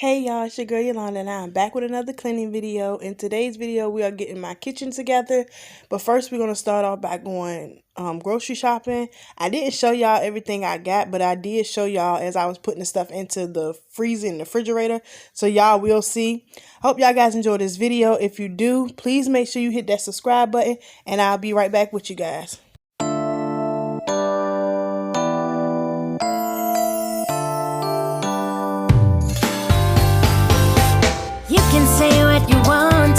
Hey y'all, it's your girl Yolanda and I'm back with another cleaning video. In today's video, we are getting my kitchen together. But first, we're going to start off by going grocery shopping. I didn't show y'all everything I got, but I did show y'all as I was putting the stuff into the freezer and the refrigerator. So y'all will see. Hope y'all guys enjoy this video. If you do, please make sure you hit that subscribe button and I'll be right back with you guys. You can say what you want.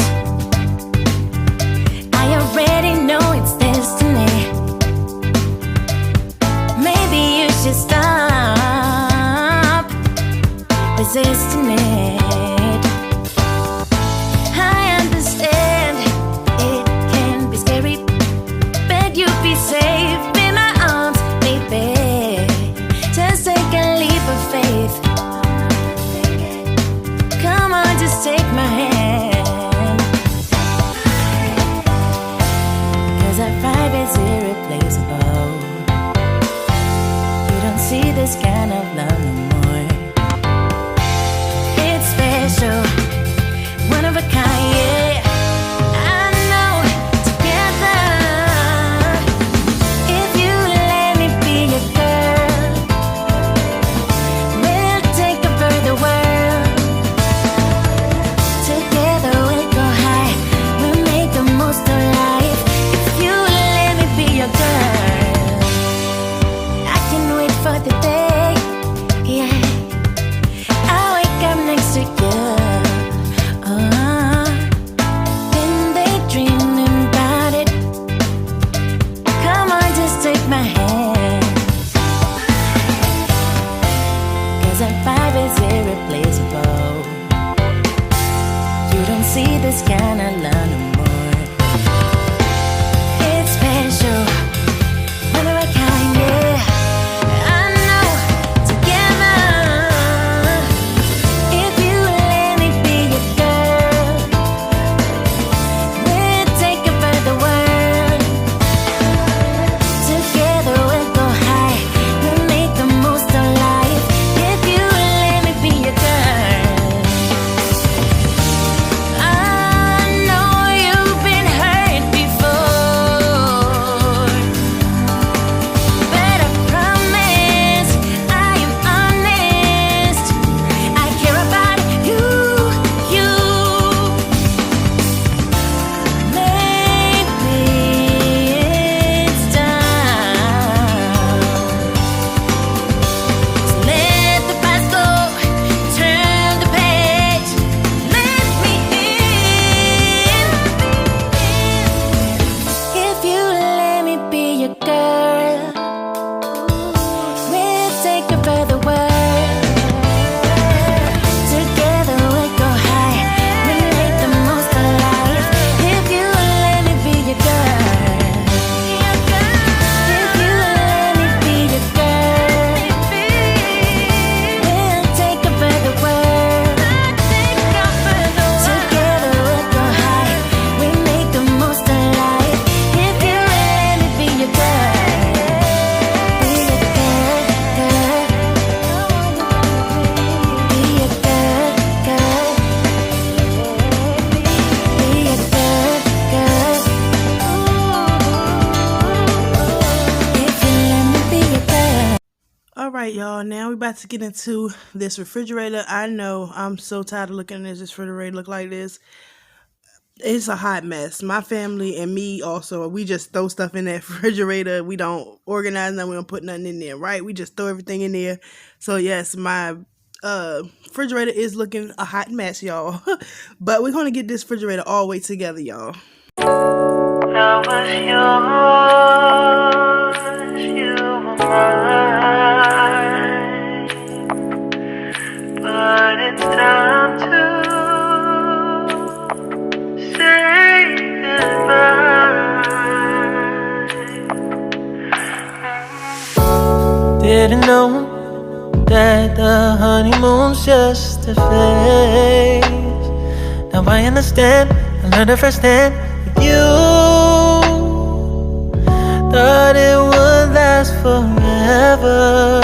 I already know it's destiny. Maybe you should stop resisting it. I understand it can be scary, but you'll be safe in my arms, baby. Just take a leap of faith. Come on, just take my hand. 'Cause our vibe is irreplaceable. You don't see this kind of love no more. It's special, one of a kind, yeah. I know, together. If you let me be your girl, we'll take over the world. Together we'll go high, we'll make the most of life. If you let me be your girl, I can wait for the day, yeah. I'll wake up next to you, then daydreaming about it. Come on, just take my hand. 'Cause our vibe is irreplaceable. You don't see this kind of love no more. It's special, one of a kind, yeah. I know, together. If you let me be your girl, we'll take over the world. Together we'll go high, we'll make the most of life. If you let me be your girl. I know you've been hurt before, but I promise I am honest. I care about you. Maybe it's time. So let the past go, turn the page, let me in. If you let me be your girl, we'll take over the world. Together we'll go high, we'll make the most of life. If you let me be your girl, if you let me be your girl, we'll take over the world. Together we'll go high, we'll make the most of life. If you let me be your girl, be your girl, girl. Be your girl, girl. Be your girl, girl. If you let me be your girl. Alright y'all, now we're about to get into this refrigerator. I know I'm so tired of looking at this refrigerator look like this. It's a hot mess. My family and me also, we just throw stuff in that refrigerator. We don't organize nothing, we don't put nothing in there, right? We just throw everything in there. So yes, my refrigerator is looking a hot mess, y'all. But we're gonna get this refrigerator all the way together, y'all. I was yours, you were mine, but it's time to say goodbye. Didn't know that the honeymoon's just a phase. Now I understand, I learned it firsthand with you. Thought it would last forever.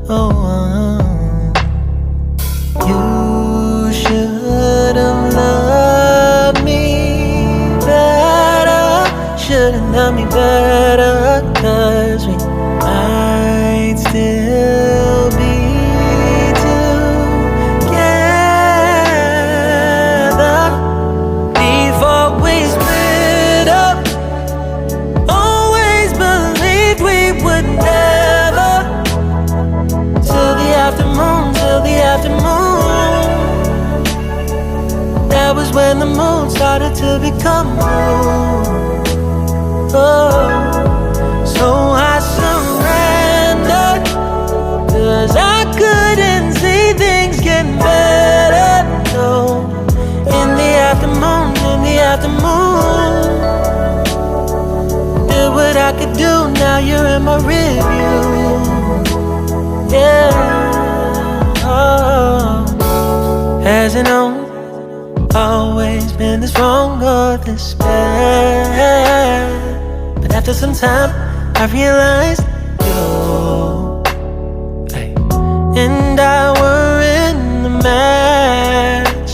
Oh, you should've loved me better, 'cause we might still be together before we split up. Always believed we would never, till the afternoon, till the afternoon. That was when the moon started to become moon. Oh, so I surrendered, 'cause I couldn't see things getting better. No, in the afternoon, in the afternoon. Did what I could do, now you're in my review. Yeah, oh. Hasn't always been this wrong or this bad, but after some time I realized you and I were in the match.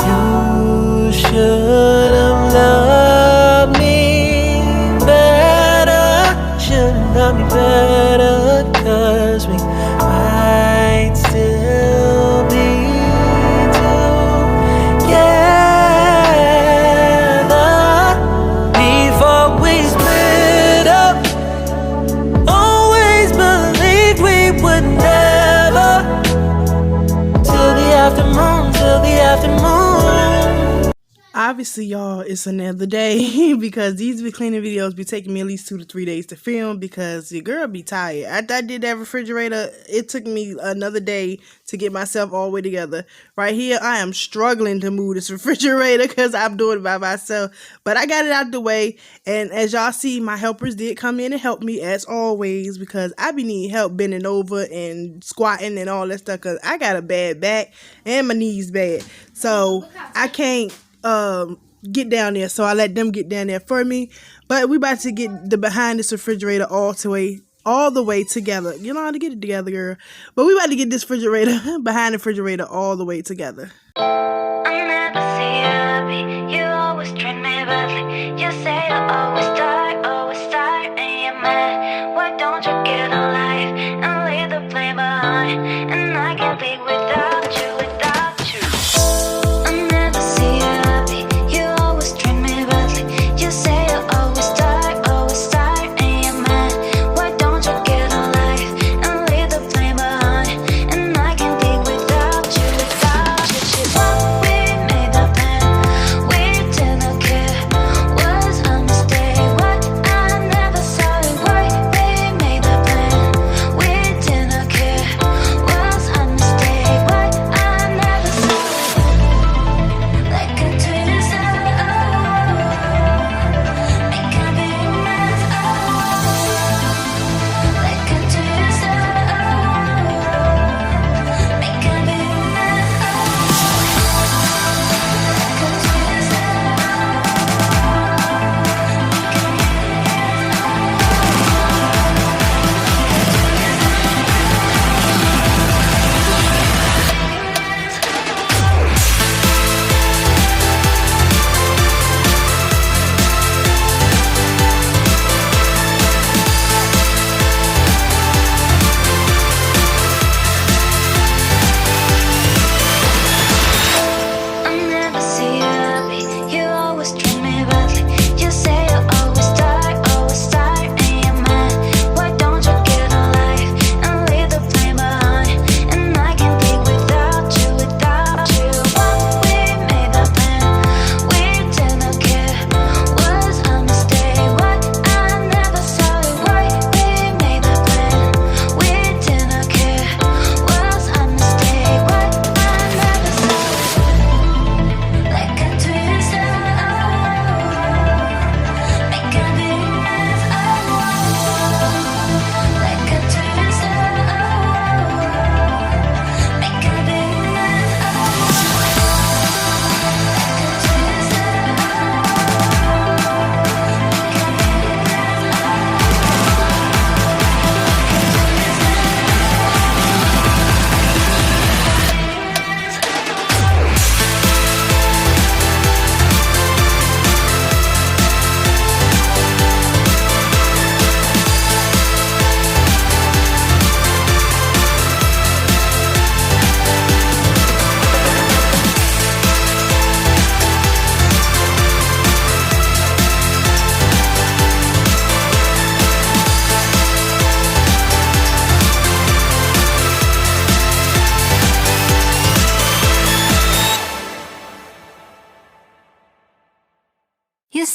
You should have loved me better, should have loved me better, 'cause we might still be together before we split up. Always believed we would never, till the afternoon, till the afternoon. Obviously, y'all, it's another day because these be cleaning videos be taking me at least 2 to 3 days to film because your girl be tired. After I did that refrigerator, it took me another day to get myself all the way together. Right here, I am struggling to move this refrigerator because I'm doing it by myself. But I got it out the way, and as y'all see, my helpers did come in and help me as always because I be needing help bending over and squatting and all that stuff because I got a bad back and my knees bad. So I can't get down there, so I let them get down there for me. But we about to get the behind this refrigerator all the way together. You know how to get it together, girl. But we about to get this refrigerator behind the refrigerator all the way together. I never see you happy. You always treat me badly. You say you always start, and you're mad. Why don't you get a life and leave the blame behind? And I can't be without you, without you. I never see you happy. You always treat me badly. You say you always start, and you're mad. Why don't you get a life and leave the blame behind? And I can't be without you, without you. We made a plan, we didn't care. Was a mistake, what I never saw it. Why we made a plan, we didn't care. Was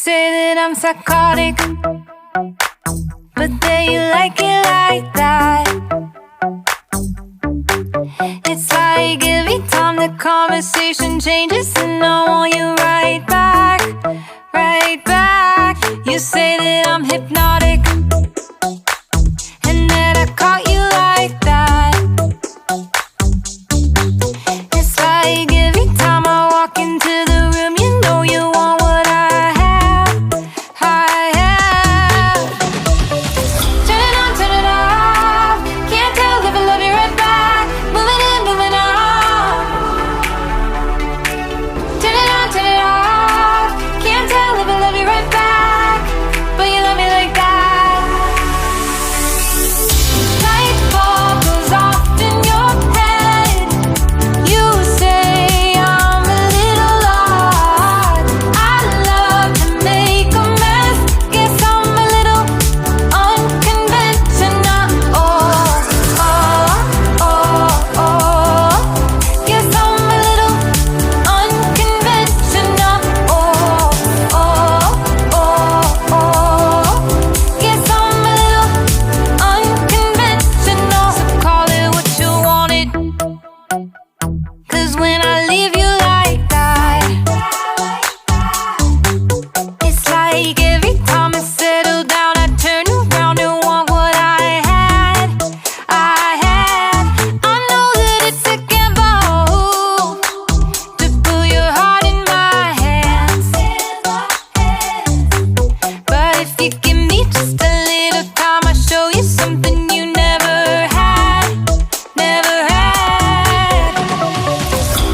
say that I'm psychotic, but then you like it like that. It's like every time the conversation changes, and I want you right back, right back. You say that I'm hypnotic, and that I caught you like that. It's like every time I walk into the room, you know you want what I have, I have. Turn it on, turn it off. Can't tell if I love you right back. Moving in, moving on. Turn it on, turn it off. Can't tell if I love you right back, but you love me like that. Light bulb goes off in your head. You say I'm a little odd. I love to make a mess. Guess I'm a little unconventional. Oh, oh, oh, oh. Guess I'm a little unconventional. Oh, oh, oh, oh. Guess I'm a little unconventional. So call it what you wanted, 'cause when I leave you like that, it's like every time I settle down, I turn around and want what I had, I had. I know that it's a gamble to put your heart in my hands, but if you give me just a little time, I'll show you something you never had, never had.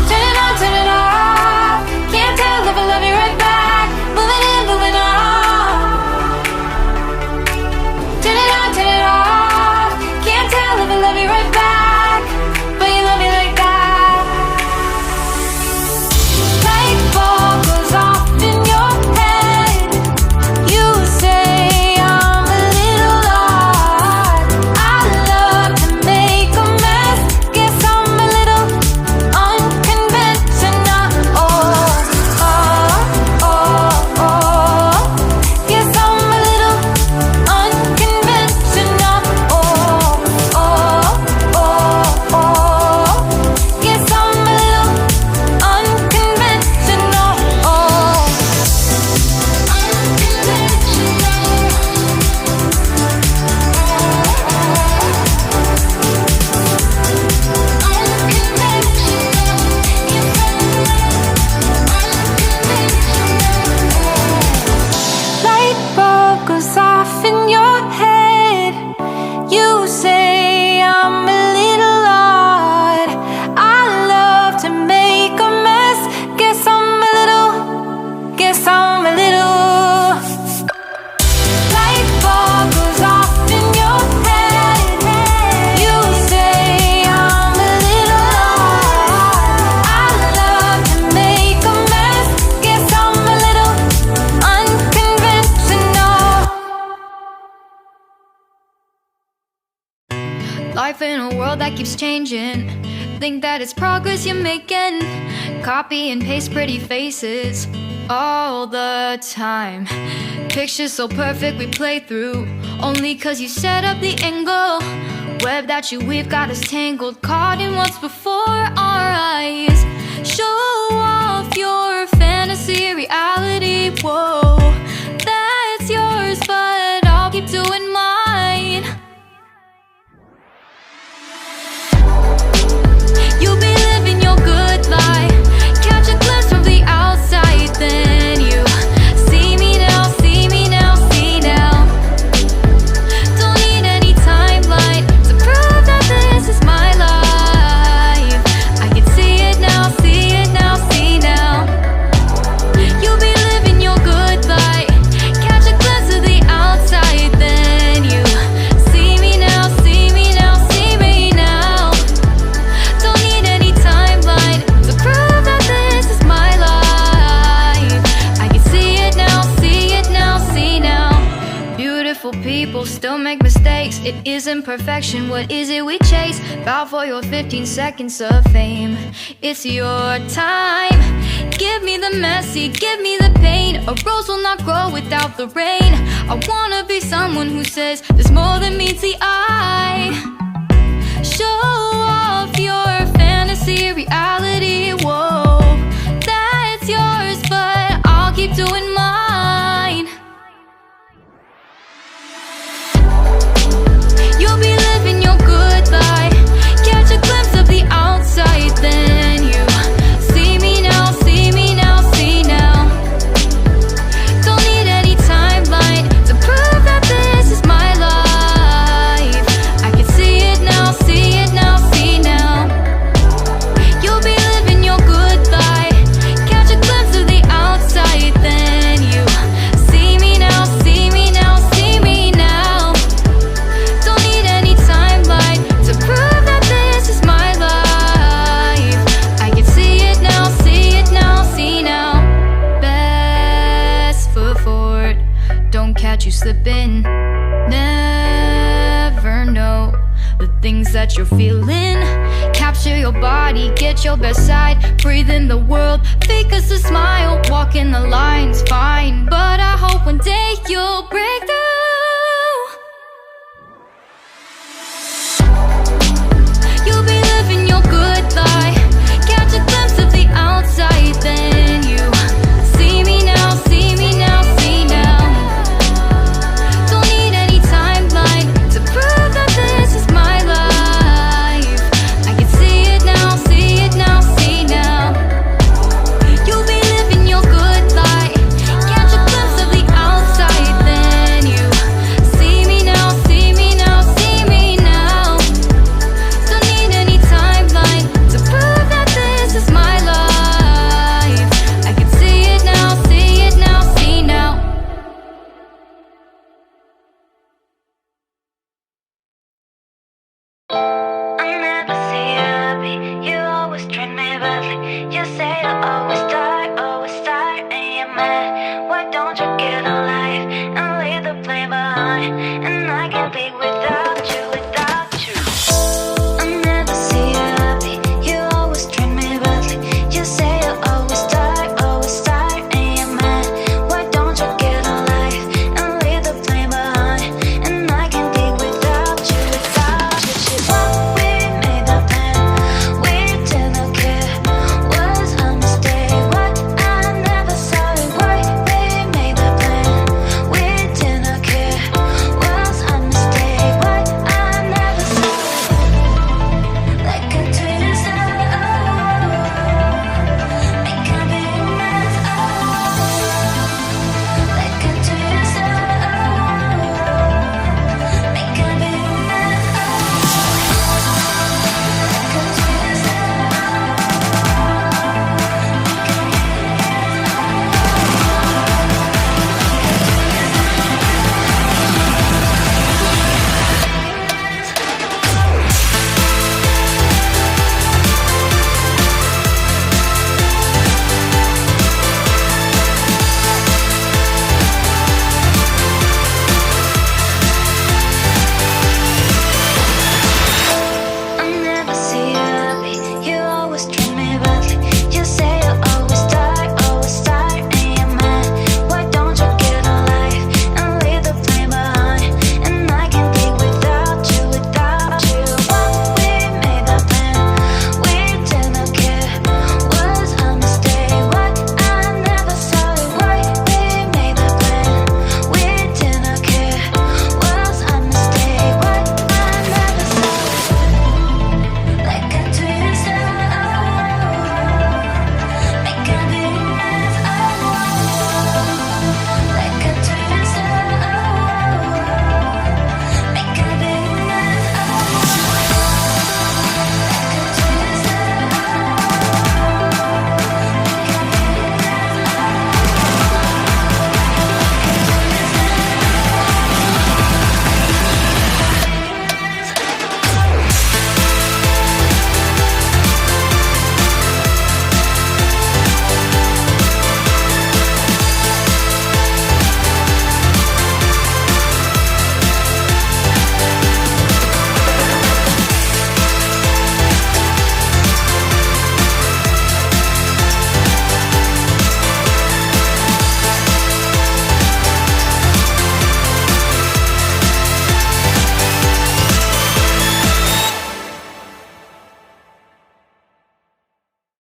Turn it on, turn it off. Can't tell if I love you right back. Moving in, moving on. Turn it on, turn it off. Can't tell if I love you right back, but you love me like that. Light bulb goes off in your head. You say I'm a little odd. I love to make a mess. Guess I'm a little unconventional. Oh, oh, oh, oh. Guess I'm a little unconventional. Oh, oh, oh, oh. Guess I'm a little unconventional. Oh, light bulb goes off in your head. You say I'm a little odd. I love to make a mess. Guess I'm a little, guess I'm a little. Light bulb goes off in your head. You say I'm a little odd. I love to make a mess. Guess I'm a little unconventional. Life in a world that keeps changing. Think that it's progress you're making. Copy and paste pretty faces all the time. Pictures so perfect we play through, only 'cause you set up the angle. Web that you weave got us tangled, caught in what's before our eyes. Show off your fantasy reality. Whoa, that's yours, but I'll keep doing mine. You'll be living your good life. Catch a glimpse from the outside, then you see me now, see me now, see now. Don't need any timeline to prove that this is my life. I can see it now, see it now, see now. You'll be living your good life. Catch a glimpse of the outside, then you see me now, see me now, see me now. Don't need any timeline to prove that this is my life. I can see it now, see it now, see now. Beautiful people still make mistakes. It isn't perfection, what is it we chase? Bow for your 15 seconds of fame. It's your time. Give give me the messy, give me the pain. A rose will not grow without the rain. I wanna be someone who says there's more than meets the eye. Show off your fantasy, reality, whoa, that's yours, but I'll keep doing mine. You'll be living your good life, catch a glimpse of the outside, then you see me now, see me now, see now. Don't need any timeline to prove that this is my life. I can see it now, see it now, see now. You'll be living your good life, catch a glimpse of the outside, then you see me now, see me now, see me now. Don't need any timeline to prove that this is my life. I can see it now, see it now, see now. Best foot forward, don't catch you slipping. Never know the things that you're feeling. Capture your body, get your best side. Breathe in the world, fake us a smile. Walk in the lines, fine, but I hope one day you'll break through. You'll be living your good life, catch a glimpse of the outside, then you see me now, see me now, see now. Don't need any timeline to prove that this is my life. I can see it now, see it now, see now. You'll be living your good life, catch a glimpse of the outside, then you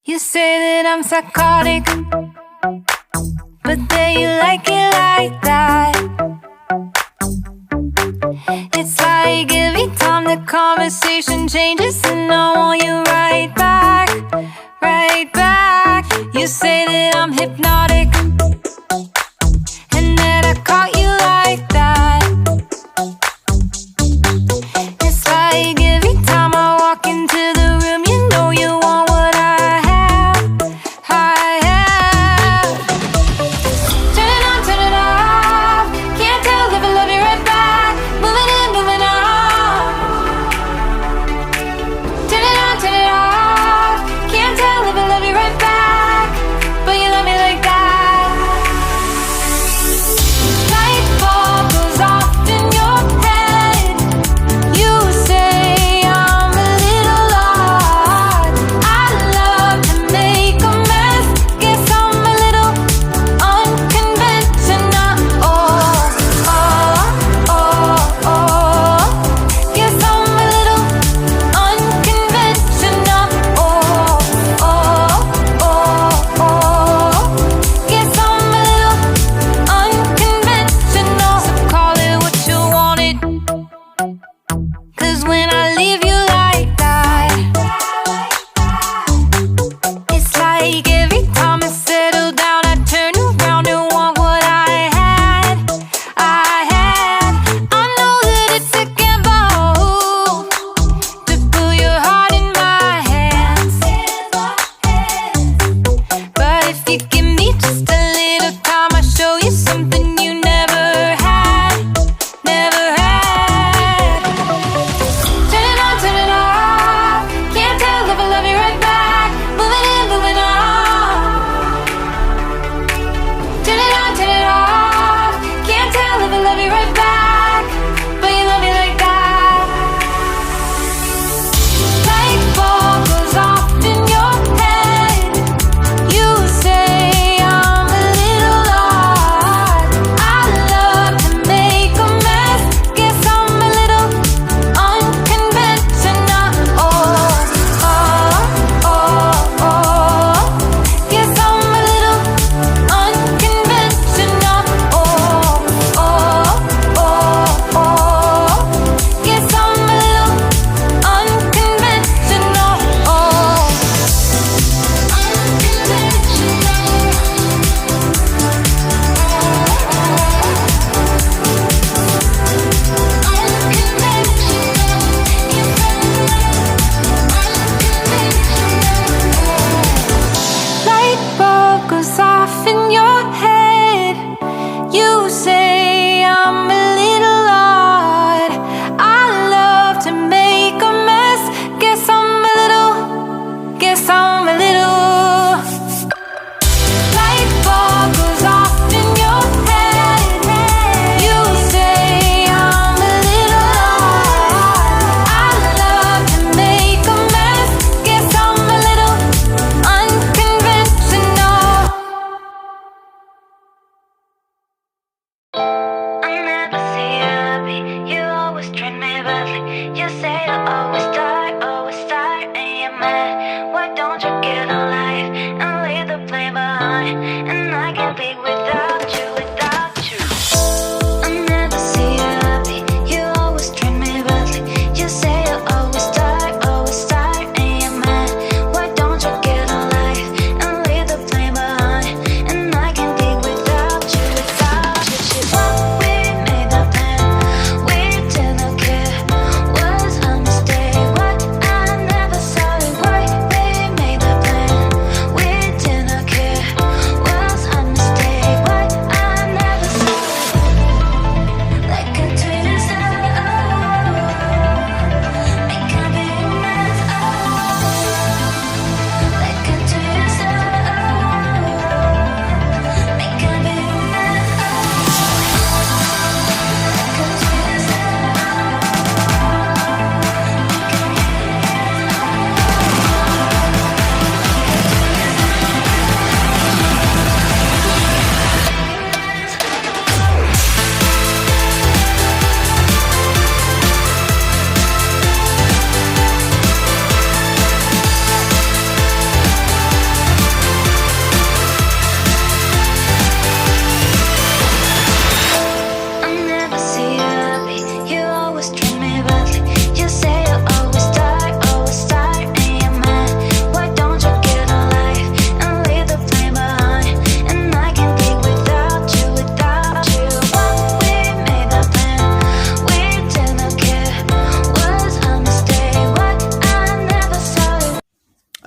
You say that I'm psychotic, but then you like it like that. It's like every time the conversation changes, and I want you right back, right back. You say that I'm hypnotic, and that I caught you like that. It's like every time I walk into the room, you know you want what I have, I have. Turn it on, turn it off. Can't tell if I love you right back. Moving in, moving on. Turn it on, turn it off. Can't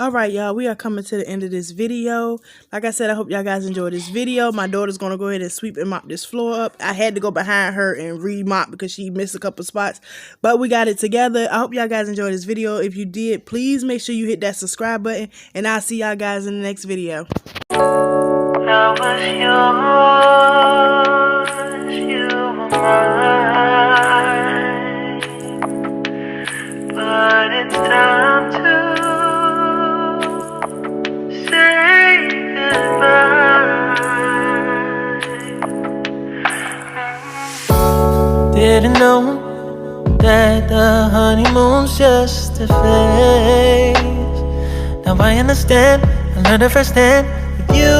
All right, y'all, we are coming to the end of this video. Like I said, I hope y'all guys enjoyed this video. My daughter's going to go ahead and sweep and mop this floor up. I had to go behind her and re-mop because she missed a couple spots, but we got it together. I hope y'all guys enjoyed this video. If you did, please make sure you hit that subscribe button, and I'll see y'all guys in the next video. I was yours, you were mine, but it's time to say goodbye. Didn't know that the honeymoon's just a phase. Now I understand, I learned it firsthand with you.